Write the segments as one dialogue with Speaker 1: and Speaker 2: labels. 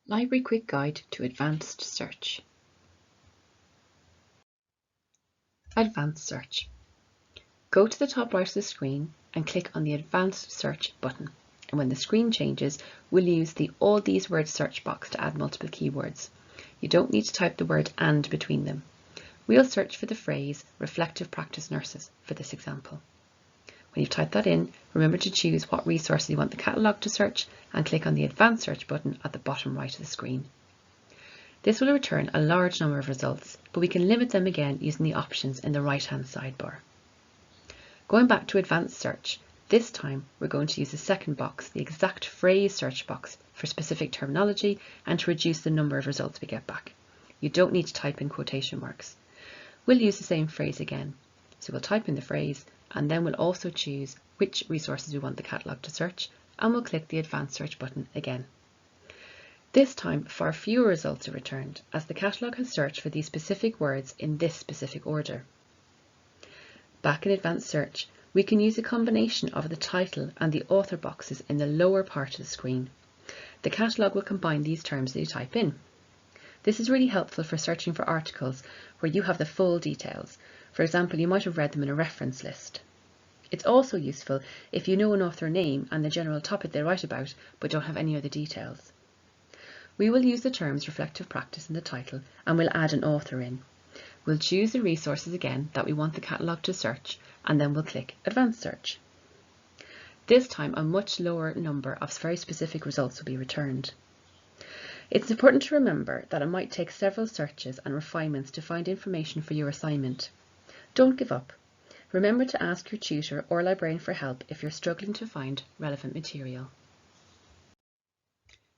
Speaker 1: Library Quick Guide to Advanced Search. Advanced Search. Go to the top right of the screen and click on the Advanced Search button. And when the screen changes, we'll use the All These Words search box to add multiple keywords. You don't need to type the word "and" between them. We'll search for the phrase reflective practice nurses for this example. When you've typed that in, remember to choose what resources you want the catalogue to search and click on the Advanced Search button at the bottom right of the screen. This will return a large number of results, but we can limit them again using the options in the right-hand sidebar. Going back to Advanced Search, this time we're going to use the second box, the exact phrase search box, for specific terminology and to reduce the number of results we get back. You don't need to type in quotation marks. We'll use the same phrase again. So we'll type in the phrase and then we'll also choose which resources we want the catalogue to search, and we'll click the Advanced Search button again. This time far fewer results are returned as the catalogue has searched for these specific words in this specific order. Back in Advanced Search, we can use a combination of the title and the author boxes in the lower part of the screen. The catalogue will combine these terms that you type in. This is really helpful for searching for articles where you have the full details. For example, you might have read them in a reference list. It's also useful if you know an author name and the general topic they write about, but don't have any other details. We will use the terms reflective practice in the title and we'll add an author in. We'll choose the resources again that we want the catalogue to search and then we'll click Advanced Search. This time a much lower number of very specific results will be returned. It's important to remember that it might take several searches and refinements to find information for your assignment. Don't give up. Remember to ask your tutor or librarian for help if you're struggling to find relevant material.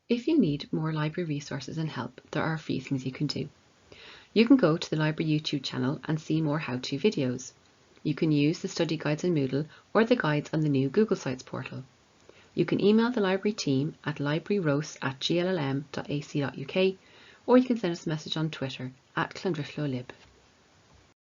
Speaker 1: If you need more library resources and help, there are a few things you can do. You can go to the library YouTube channel and see more how-to videos. You can use the study guides in Moodle or the guides on the new Google Sites portal. You can email the library team at libraryros@gllm.ac.uk or you can send us a message on Twitter @Clondrichlolib.